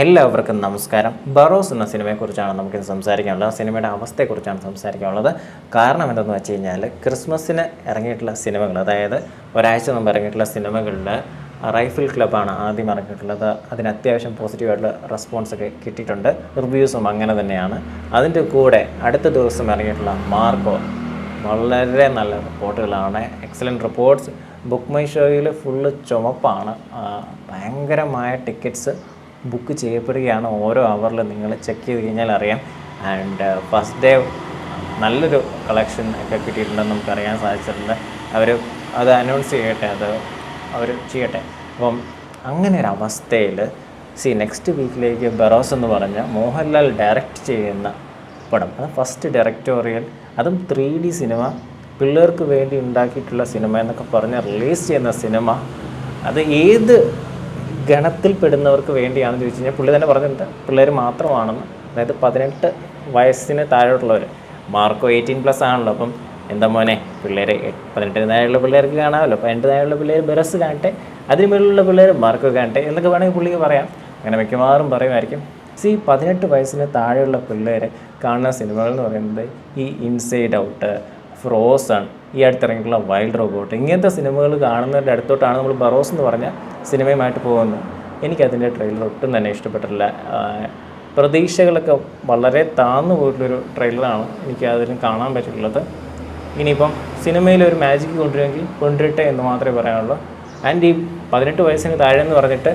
എല്ലാവർക്കും നമസ്കാരം. ബറോസ് എന്ന സിനിമയെക്കുറിച്ചാണ് നമുക്കിന്ന് സംസാരിക്കാനുള്ളത്. ആ സിനിമയുടെ അവസ്ഥയെക്കുറിച്ചാണ് സംസാരിക്കാനുള്ളത്. കാരണം എന്തെന്ന് വെച്ച് കഴിഞ്ഞാൽ, ക്രിസ്മസിന് ഇറങ്ങിയിട്ടുള്ള സിനിമകൾ, അതായത് ഒരാഴ്ച മുമ്പ് ഇറങ്ങിയിട്ടുള്ള സിനിമകളിൽ റൈഫിൾ ക്ലബ്ബാണ് ആദ്യം ഇറങ്ങിയിട്ടുള്ളത്. അതിന് അത്യാവശ്യം പോസിറ്റീവായിട്ടുള്ള റെസ്പോൺസൊക്കെ കിട്ടിയിട്ടുണ്ട്. റിവ്യൂസും അങ്ങനെ തന്നെയാണ്. അതിൻ്റെ കൂടെ അടുത്ത ദിവസം ഇറങ്ങിയിട്ടുള്ള മാർക്കോ വളരെ നല്ല റിപ്പോർട്ടുകളാണ്. Excellent reports. ബുക്ക് മൈ ഷോയിൽ ഫുള്ള് ചുമപ്പാണ്. ഭയങ്കരമായ ടിക്കറ്റ്സ് ബുക്ക് ചെയ്യപ്പെടുകയാണ്. ഓരോ അവറിൽ നിങ്ങൾ ചെക്ക് ചെയ്ത് കഴിഞ്ഞാൽ അറിയാം. ആൻഡ് ഫസ്റ്റ് ഡേ നല്ലൊരു കളക്ഷൻ ഒക്കെ കിട്ടിയിട്ടുണ്ടെന്ന് നമുക്കറിയാൻ സാധിച്ചിട്ടുണ്ട്. അവർ അത് അനൗൺസ് ചെയ്യട്ടെ, അത് അവർ ചെയ്യട്ടെ. അപ്പം അങ്ങനെ ഒരു അവസ്ഥയിൽ നെക്സ്റ്റ് വീക്കിലേക്ക് ബറോസ് എന്ന് പറഞ്ഞ മോഹൻലാൽ ഡയറക്റ്റ് ചെയ്യുന്ന പടം, അത് ഫസ്റ്റ് ഡയറക്ടോറിയൽ, അതും 3D സിനിമ, പിള്ളേർക്ക് വേണ്ടി ഉണ്ടാക്കിയിട്ടുള്ള സിനിമ എന്നൊക്കെ പറഞ്ഞ് റിലീസ് ചെയ്യുന്ന സിനിമ, അത് ഏത് ഗണത്തിൽപ്പെടുന്നവർക്ക് വേണ്ടിയാണെന്ന് ചോദിച്ചു കഴിഞ്ഞാൽ പുള്ളി തന്നെ പറഞ്ഞിട്ടുണ്ട് പിള്ളേർ മാത്രമാണെന്ന്. അതായത് 18 വയസ്സിന് താഴോട്ടുള്ളവർ. മാർക്കോ 18+ ആണല്ലോ. അപ്പം എന്താ മോനെ, പിള്ളേർ 18 താഴെയുള്ള പിള്ളേർക്ക് കാണാമല്ലോ. 18 താഴെയുള്ള പിള്ളേർ ബറോസ് കാണട്ടെ, അതിന് മുകളിലുള്ള പിള്ളേർ മാർക്കോ കാണട്ടെ എന്നൊക്കെ വേണമെങ്കിൽ പുള്ളിക്ക് പറയാം. അങ്ങനെ മിക്കവാറും പറയുമായിരിക്കും. 18 വയസ്സിന് താഴെയുള്ള പിള്ളേർ കാണുന്ന സിനിമകൾ എന്ന് പറയുന്നത് ഈ ഇൻസൈഡ് ഔട്ട്, ഫ്രോസൺ, ഈ അടുത്തിറങ്ങിയിട്ടുള്ള വൈൽഡ് റോബോട്ട്, ഇങ്ങനത്തെ സിനിമകൾ കാണുന്നതിൻ്റെ അടുത്തോട്ടാണ് നമ്മൾ ബറോസ് എന്ന് പറഞ്ഞ സിനിമയുമായിട്ട് പോകുന്നത്. എനിക്കതിൻ്റെ ട്രെയിലർ ഒട്ടും തന്നെ ഇഷ്ടപ്പെട്ടിട്ടില്ല. പ്രതീക്ഷകളൊക്കെ വളരെ താഴ്ന്നു പോയിട്ടുള്ളൊരു ട്രെയിലറാണ് എനിക്ക് അതിന് കാണാൻ പറ്റിയിട്ടുള്ളത്. ഇനിയിപ്പം സിനിമയിൽ ഒരു മാജിക് കൊണ്ടുവരുമെങ്കിൽ കൊണ്ടുവരട്ടെ എന്ന് മാത്രമേ പറയാനുള്ളൂ. ആൻഡ് ഈ 18 വയസ്സിന് താഴെ എന്ന് പറഞ്ഞിട്ട്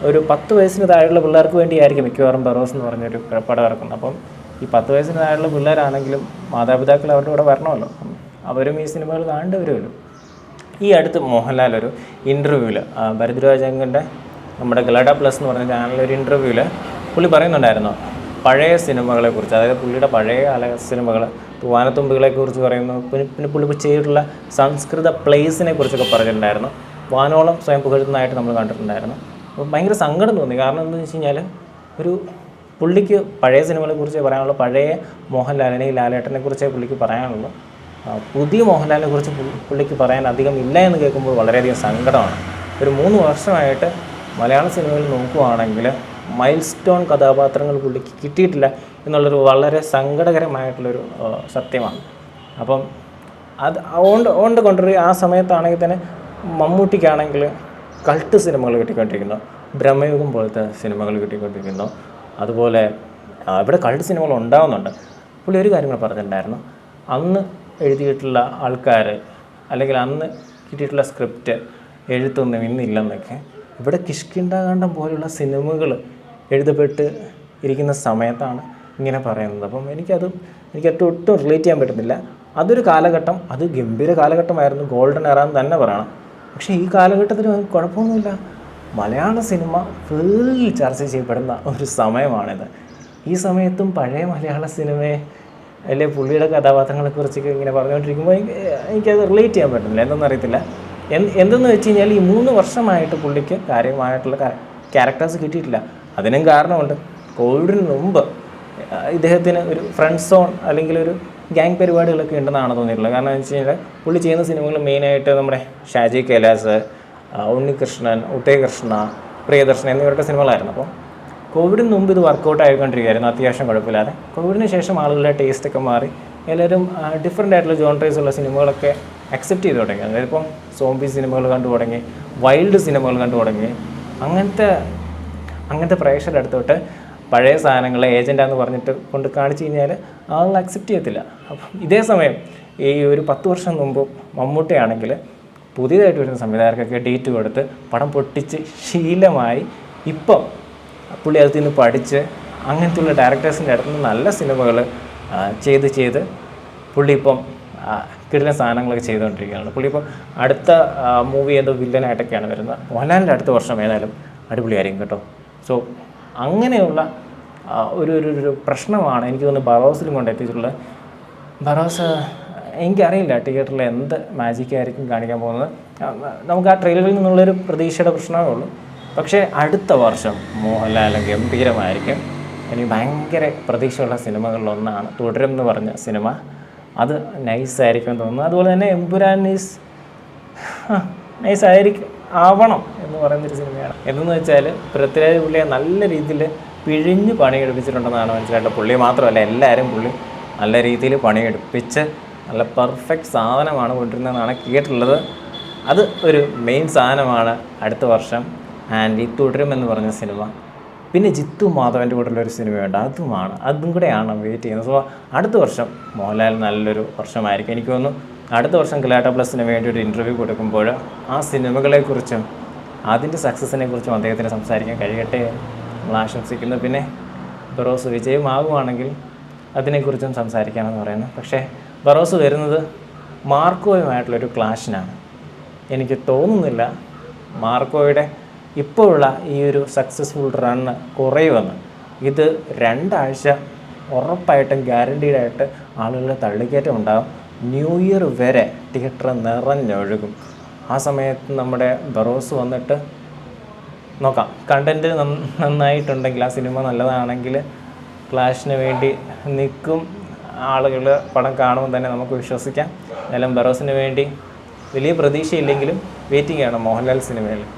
ഒരു 10 വയസ്സിന് താഴെയുള്ള പിള്ളേർക്ക് വേണ്ടിയായിരിക്കും മിക്കവാറും ബറോസ് എന്ന് പറഞ്ഞൊരു പടം ഇറക്കുന്നത്. അപ്പം ഈ 10 വയസ്സിന് താഴെയുള്ള പിള്ളേരാണെങ്കിലും മാതാപിതാക്കൾ അവരുടെ കൂടെ വരണമല്ലോ, അവരും ഈ സിനിമകൾ കാണേണ്ടി വരുമല്ലോ. ഈ അടുത്ത് മോഹൻലാൽ ഒരു ഇൻ്റർവ്യൂവിൽ, ഭരദ്വാജങ്കൻ്റെ നമ്മുടെ ഗലാഡ പ്ലസ് എന്ന് പറഞ്ഞ ചാനലിലൊരു ഇൻ്റർവ്യൂവിൽ പുള്ളി പറയുന്നുണ്ടായിരുന്നു പഴയ സിനിമകളെക്കുറിച്ച്. അതായത് പുള്ളിയുടെ പഴയ കാല സിനിമകൾ, വാനത്തുമ്പികളെക്കുറിച്ച് പറയുന്നു. പിന്നെ പുള്ളി ചെയ്തിട്ടുള്ള സംസ്കൃത പ്ലേസിനെ കുറിച്ചൊക്കെ പറഞ്ഞിട്ടുണ്ടായിരുന്നു. വാനോളം സ്വയം പുകഴ്ത്തുന്നതായിട്ട് നമ്മൾ കണ്ടിട്ടുണ്ടായിരുന്നു. അപ്പോൾ ഭയങ്കര സങ്കടം തോന്നി. കാരണം എന്താണെന്ന് വെച്ച് കഴിഞ്ഞാൽ, ഒരു പുള്ളിക്ക് പഴയ സിനിമകളെക്കുറിച്ചേ പറയാനുള്ളൂ, പഴയ മോഹൻലാലിനെ ലാലേട്ടനെ കുറിച്ചേ പുള്ളിക്ക് പറയാനുള്ളൂ. പുതിയ മോഹൻലാലിനെ കുറിച്ച് പുള്ളിക്ക് പറയാൻ അധികം ഇല്ല എന്ന് കേൾക്കുമ്പോൾ വളരെയധികം സങ്കടമാണ്. ഒരു 3 വർഷമായിട്ട് മലയാള സിനിമയിൽ നോക്കുകയാണെങ്കിൽ മൈൽ സ്റ്റോൺ കഥാപാത്രങ്ങൾ പുള്ളിക്ക് കിട്ടിയിട്ടില്ല എന്നുള്ളൊരു വളരെ സങ്കടകരമായിട്ടുള്ളൊരു സത്യമാണ്. അപ്പം അത് ഓണ്ട് കൊണ്ടുവരിക. ആ സമയത്താണെങ്കിൽ തന്നെ മമ്മൂട്ടിക്കാണെങ്കിൽ കൾട്ട് സിനിമകൾ കിട്ടിക്കൊണ്ടിരിക്കുന്നു, ബ്രഹ്മയുഗം പോലത്തെ സിനിമകൾ കിട്ടിക്കൊണ്ടിരിക്കുന്നു. അതുപോലെ ഇവിടെ കൾട്ട് സിനിമകൾ ഉണ്ടാകുന്നുണ്ട്. പുള്ളി ഒരു കാര്യങ്ങൾ പറഞ്ഞിട്ടുണ്ടായിരുന്നു, അന്ന് എഴുതിയിട്ടുള്ള ആൾക്കാർ അല്ലെങ്കിൽ അന്ന് കിട്ടിയിട്ടുള്ള സ്ക്രിപ്റ്റ് എഴുത്തൊന്നും ഇന്നില്ലെന്നൊക്കെ. ഇവിടെ കിഷ്കിന്ധാകാന്ഡം പോലുള്ള സിനിമകൾ എഴുതപ്പെട്ട് ഇരിക്കുന്ന സമയത്താണ് ഇങ്ങനെ പറയുന്നത്. അപ്പം എനിക്കത് ഒട്ടും റിലേറ്റ് ചെയ്യാൻ പറ്റുന്നില്ല. അതൊരു കാലഘട്ടം, അത് ഗംഭീര കാലഘട്ടമായിരുന്നു, ഗോൾഡൻ എറ എന്ന് തന്നെ പറയണം. പക്ഷേ ഈ കാലഘട്ടത്തിൽ കുഴപ്പമൊന്നുമില്ല. മലയാള സിനിമ ഫുൾ ചർച്ച ചെയ്യപ്പെടുന്ന ഒരു സമയമാണിത്. ഈ സമയത്തും പഴയ മലയാള സിനിമയെ അല്ലെ പുള്ളിയുടെ കഥാപാത്രങ്ങളെക്കുറിച്ചൊക്കെ ഇങ്ങനെ പറഞ്ഞുകൊണ്ടിരിക്കുമ്പോൾ എനിക്കത് റിലേറ്റ് ചെയ്യാൻ പറ്റുന്നില്ല. എന്തെന്നറിയത്തില്ല. എന്തെന്ന് വെച്ച് കഴിഞ്ഞാൽ ഈ 3 വർഷമായിട്ട് പുള്ളിക്ക് കാര്യമായിട്ടുള്ള ക്യാരക്ടേഴ്സ് കിട്ടിയിട്ടില്ല. അതിനും കാരണമുണ്ട്. കോവിഡിന് മുമ്പ് ഇദ്ദേഹത്തിന് ഒരു ഫ്രണ്ട് സോൺ അല്ലെങ്കിൽ ഒരു ഗ്യാങ് പരിപാടികളൊക്കെ ഉണ്ടെന്നാണ് തോന്നിയിട്ടുള്ളത്. കാരണം എന്ന് വെച്ച് കഴിഞ്ഞാൽ പുള്ളി ചെയ്യുന്ന സിനിമകൾ മെയിനായിട്ട് നമ്മുടെ ഷാജി കൈലാസ്, ഉണ്ണികൃഷ്ണൻ, ഉദയകൃഷ്ണ, പ്രിയദർശൻ എന്നിവരുടെ സിനിമകളായിരുന്നു. അപ്പോൾ കോവിഡിന് മുമ്പ് ഇത് വർക്കൗട്ട് ആയിക്കൊണ്ടിരിക്കുകയായിരുന്നു, അത്യാവശ്യം കുഴപ്പമില്ലാതെ. കോവിഡിന് ശേഷം ആളുകളുടെ ടേസ്റ്റൊക്കെ മാറി എല്ലാവരും ഡിഫറെൻ്റ് ആയിട്ടുള്ള ജോൺറേസ് ഉള്ള സിനിമകളൊക്കെ അക്സെപ്റ്റ് ചെയ്ത് തുടങ്ങി. അതായത് ഇപ്പം സോംബി സിനിമകൾ കണ്ടു തുടങ്ങി, വൈൽഡ് സിനിമകൾ കണ്ടു തുടങ്ങി. അങ്ങനത്തെ പ്രേക്ഷകരുടെ അടുത്തോട്ട് പഴയ സാധനങ്ങളെ ഏജൻ്റാന്ന് പറഞ്ഞിട്ട് കൊണ്ട് കാണിച്ചു കഴിഞ്ഞാൽ ആളുകൾ അക്സെപ്റ്റ് ചെയ്യത്തില്ല. അപ്പം ഇതേ സമയം ഈ ഒരു 10 വർഷം മുമ്പ് മമ്മൂട്ടിയാണെങ്കിൽ പുതിയതായിട്ട് വരുന്ന സംവിധായകർക്കൊക്കെ ഡേറ്റ് കൊടുത്ത് പടം പൊട്ടിച്ച് ശീലമായി. ഇപ്പം പുള്ളി അതിൽ നിന്ന് പഠിച്ച് അങ്ങനത്തെയുള്ള ഡയറക്ടേഴ്സിൻ്റെ അടുത്ത് നിന്ന് നല്ല സിനിമകൾ ചെയ്ത് പുള്ളി ഇപ്പം കിടിലൻ സാധനങ്ങളൊക്കെ ചെയ്തുകൊണ്ടിരിക്കുകയാണ്. പുള്ളി ഇപ്പം അടുത്ത മൂവി ഏതോ വില്ലനായിട്ടൊക്കെയാണ് വരുന്നത്. മോഹൻലാലിൻ്റെ അടുത്ത വർഷം ഏതായാലും അടിപൊളിയായിരിക്കും കേട്ടോ. സോ അങ്ങനെയുള്ള ഒരു പ്രശ്നമാണ് എനിക്ക് തോന്നുന്നു ബറോസിലും കൊണ്ടെത്തിയിട്ടുള്ളത്. ബറോസ് എനിക്കറിയില്ല തിയേറ്ററിൽ എന്ത് മാജിക്കായിരിക്കും കാണിക്കാൻ പോകുന്നത്. നമുക്ക് ആ ട്രെയിലറിൽ നിന്നുള്ളൊരു പ്രതീക്ഷയുടെ പ്രശ്നമേ ഉള്ളൂ. പക്ഷേ അടുത്ത വർഷം മോഹൻലാൽ ഗംഭീരമായിരിക്കും. എനിക്ക് ഭയങ്കര പ്രതീക്ഷയുള്ള സിനിമകളിലൊന്നാണ് തുടരും എന്ന് പറഞ്ഞ സിനിമ. അത് നൈസായിരിക്കും തോന്നുന്നു. അതുപോലെ തന്നെ എമ്പുരാൻ നൈസായിരിക്കും. ആവണം എന്ന് പറയുന്നൊരു സിനിമയാണ്. എന്തെന്ന് വെച്ചാൽ പൃഥ്വിരാജ് പുള്ളിയെ നല്ല രീതിയിൽ പിഴിഞ്ഞ് പണിയെടുപ്പിച്ചിട്ടുണ്ടെന്നാണ് മനസ്സിലായിട്ട്. പുള്ളി മാത്രമല്ല എല്ലാവരും പുള്ളി നല്ല രീതിയിൽ പണിയെടുപ്പിച്ച് നല്ല പെർഫെക്റ്റ് സാധനമാണ് കൊണ്ടിരുന്നതെന്നാണ് കേട്ടിട്ടുള്ളത്. അത് ഒരു മെയിൻ സാധനമാണ് അടുത്ത വർഷം. ആൻഡ് തുടരുമെന്ന് പറഞ്ഞ സിനിമ, പിന്നെ ജിത്തു മാധവൻ്റെ കൂടെയുള്ളൊരു സിനിമയുണ്ട്, അതും കൂടെയാണ് വെയിറ്റ് ചെയ്യുന്നത്. സോ അടുത്ത വർഷം മോഹൻലാൽ നല്ലൊരു വർഷമായിരിക്കും. എനിക്ക് തോന്നുന്നു അടുത്ത വർഷം കലാട്ട പ്ലസിന് വേണ്ടി ഒരു ഇൻ്റർവ്യൂ കൊടുക്കുമ്പോൾ ആ സിനിമകളെക്കുറിച്ചും അതിൻ്റെ സക്സസിനെ കുറിച്ചും അദ്ദേഹത്തിന് സംസാരിക്കാൻ കഴിയട്ടെ നമ്മൾ ആശംസിക്കുന്നു. പിന്നെ ബറോസ് വിജയമാകുവാണെങ്കിൽ അതിനെക്കുറിച്ചും സംസാരിക്കാമെന്ന് പറയുന്നു. പക്ഷേ ബറോസ് വരുന്നത് മാർക്കോയുമായിട്ടുള്ളൊരു ക്ലാഷിനാണ്. എനിക്ക് തോന്നുന്നില്ല മാർക്കോയുടെ ഇപ്പോഴുള്ള ഈ ഒരു സക്സസ്ഫുൾ റണ്ണ് കുറയുമെന്ന്. ഇത് 2 ആഴ്ച ഉറപ്പായിട്ടും ഗ്യാരണ്ടീഡായിട്ട് ആളുകളുടെ തള്ളിക്കയറ്റം ഉണ്ടാകും. ന്യൂ ഇയർ വരെ തിയേറ്റർ നിറഞ്ഞൊഴുകും. ആ സമയത്ത് നമ്മുടെ ബറോസ് വന്നിട്ട് നോക്കാം. കണ്ടൻറ്റ് നന്നായിട്ടുണ്ടെങ്കിൽ, ആ സിനിമ നല്ലതാണെങ്കിൽ ക്ലാഷിന് വേണ്ടി നിൽക്കും ആളുകൾ. പടം കാണുമ്പോൾ തന്നെ നമുക്ക് വിശ്വസിക്കാം. എന്നാലും ബറോസിന് വേണ്ടി വലിയ പ്രതീക്ഷയില്ലെങ്കിലും വെയിറ്റിംഗ് ആണ് മോഹൻലാൽ സിനിമയിൽ.